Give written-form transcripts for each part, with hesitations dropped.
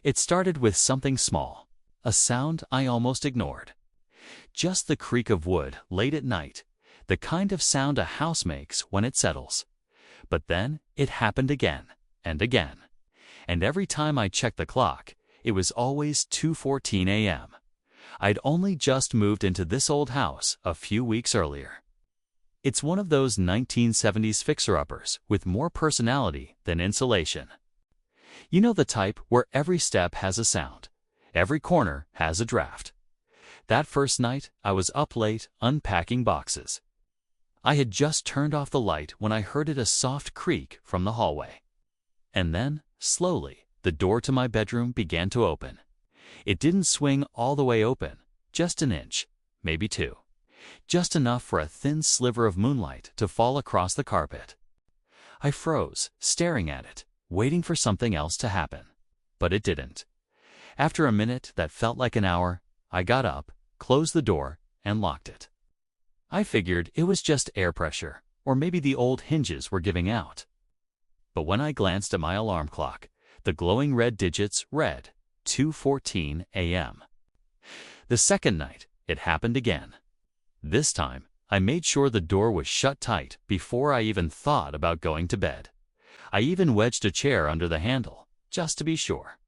It started with something small, a sound I almost ignored. Just the creak of wood late at night, the kind of sound a house makes when it settles. But then it happened again and again. And every time I checked the clock, it was always 2:14 a.m. I'd only just moved into this old house a few weeks earlier. It's one of those 1970s fixer-uppers with more personality than insulation. You know the type where every step has a sound, every corner has a draft. That first night, I was up late unpacking boxes. I had just turned off the light when I heard a soft creak from the hallway. And then, slowly, the door to my bedroom began to open. It didn't swing all the way open, just an inch, maybe two. Just enough for a thin sliver of moonlight to fall across the carpet. I froze, staring at it, waiting for something else to happen. But it didn't. After a minute that felt like an hour, I got up, closed the door, and locked it. I figured it was just air pressure, or maybe the old hinges were giving out. But when I glanced at my alarm clock, the glowing red digits read 2:14 a.m. The second night, it happened again. This time, I made sure the door was shut tight before I even thought about going to bed. I even wedged a chair under the handle, just to be sure.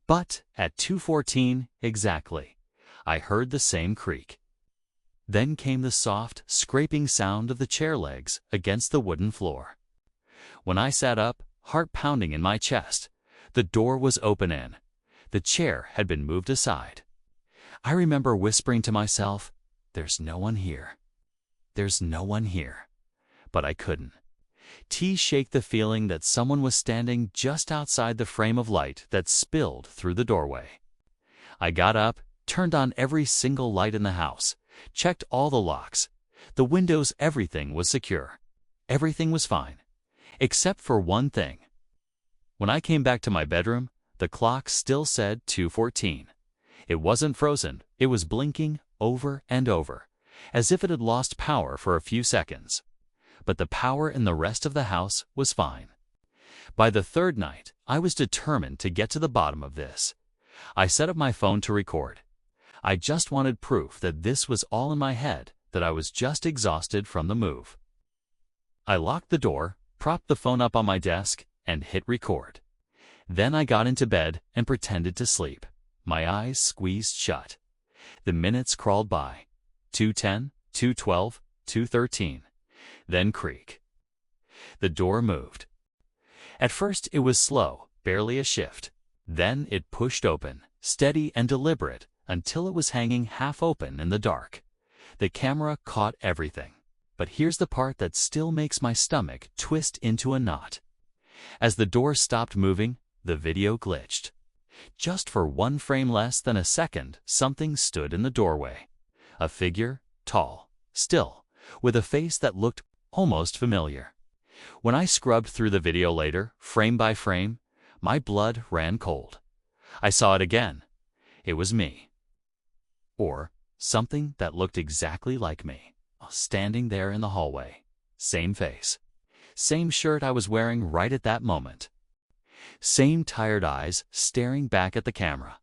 But at 2:14 exactly, I heard the same creak. Then came the soft, scraping sound of the chair legs against the wooden floor. When I sat up, heart pounding in my chest, the door was open and the chair had been moved aside. I remember whispering to myself, "There's no one here. There's no one here." But I couldn't. Shake the feeling that someone was standing just outside the frame of light that spilled through the doorway. I got up, turned on every single light in the house, checked all the locks, the windows, everything was secure. Everything was fine, except for one thing. When I came back to my bedroom, the clock still said 2:14. It wasn't frozen, it was blinking over and over, as if it had lost power for a few seconds. But the power in the rest of the house was fine. By the third night, I was determined to get to the bottom of this. I set up my phone to record. I just wanted proof that this was all in my head, that I was just exhausted from the move. I locked the door, propped the phone up on my desk, and hit record. Then I got into bed and pretended to sleep, my eyes squeezed shut. The minutes crawled by. 2:10, 2:12, 2:13. Then creak. The door moved. At first it was slow, barely a shift. Then it pushed open, steady and deliberate, until it was hanging half open in the dark. The camera caught everything. But here's the part that still makes my stomach twist into a knot. As the door stopped moving, the video glitched. Just for one frame less than a second, something stood in the doorway. A figure, tall, still, with a face that looked almost familiar. When I scrubbed through the video later, frame by frame, my blood ran cold. I saw it again. It was me. Or something that looked exactly like me, standing there in the hallway. Same face. Same shirt I was wearing right at that moment. Same tired eyes staring back at the camera.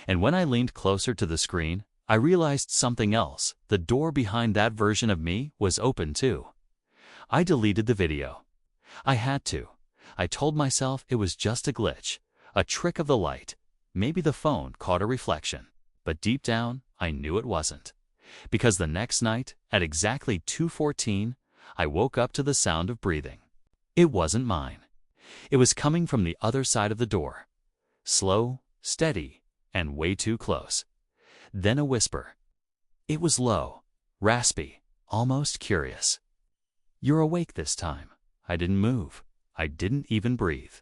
And when I leaned closer to the screen, I realized something else. The door behind that version of me was open too. I deleted the video. I had to. I told myself it was just a glitch, a trick of the light. Maybe the phone caught a reflection. But deep down, I knew it wasn't. Because the next night, at exactly 2:14, I woke up to the sound of breathing. It wasn't mine. It was coming from the other side of the door. Slow, steady, and way too close. Then a whisper. It was low, raspy, almost curious. "You're awake this time." I didn't move. I didn't even breathe.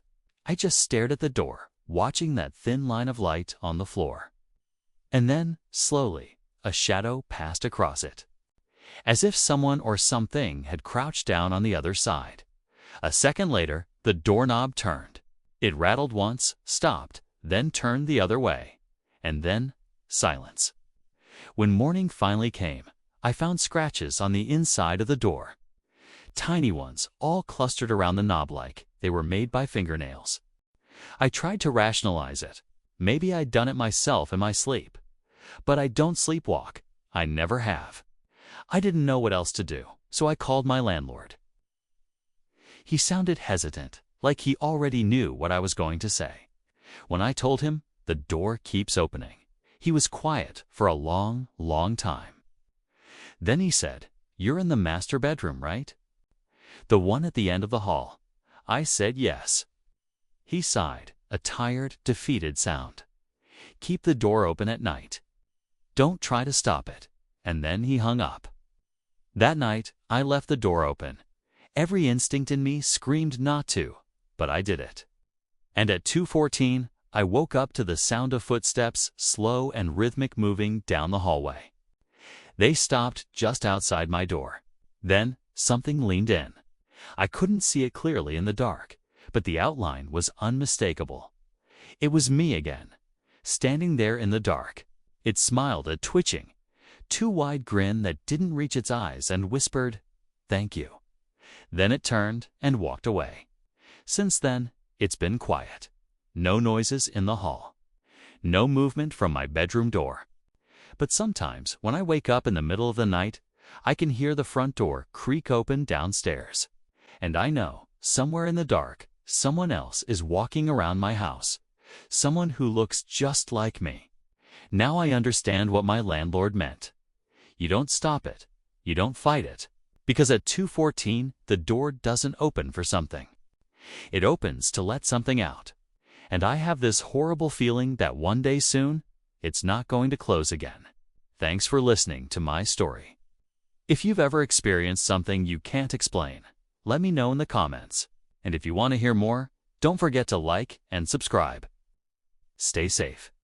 I just stared at the door, watching that thin line of light on the floor. And then, slowly, a shadow passed across it. As if someone or something had crouched down on the other side. A second later, the doorknob turned. It rattled once, stopped, then turned the other way. And then, silence. When morning finally came, I found scratches on the inside of the door. Tiny ones, all clustered around the knob like they were made by fingernails. I tried to rationalize it. Maybe I'd done it myself in my sleep. But I don't sleepwalk. I never have. I didn't know what else to do, so I called my landlord. He sounded hesitant, like he already knew what I was going to say. When I told him, the door keeps opening. He was quiet for a long, long time. Then he said, "You're in the master bedroom, right? The one at the end of the hall." I said yes. He sighed, a tired, defeated sound. "Keep the door open at night. Don't try to stop it." And then he hung up. That night, I left the door open. Every instinct in me screamed not to, but I did it. And at 2:14, I woke up to the sound of footsteps, slow and rhythmic, moving down the hallway. They stopped just outside my door. Then, something leaned in. I couldn't see it clearly in the dark, but the outline was unmistakable. It was me again, standing there in the dark. It smiled a twitching, too wide grin that didn't reach its eyes, and whispered, "Thank you." Then it turned and walked away. Since then, it's been quiet. No noises in the hall. No movement from my bedroom door. But sometimes, when I wake up in the middle of the night, I can hear the front door creak open downstairs. And I know, somewhere in the dark, someone else is walking around my house. Someone who looks just like me. Now I understand what my landlord meant. You don't stop it. You don't fight it. Because at 2:14, the door doesn't open for something. It opens to let something out. And I have this horrible feeling that one day soon, it's not going to close again. Thanks for listening to my story. If you've ever experienced something you can't explain, let me know in the comments. And if you want to hear more, don't forget to like and subscribe. Stay safe.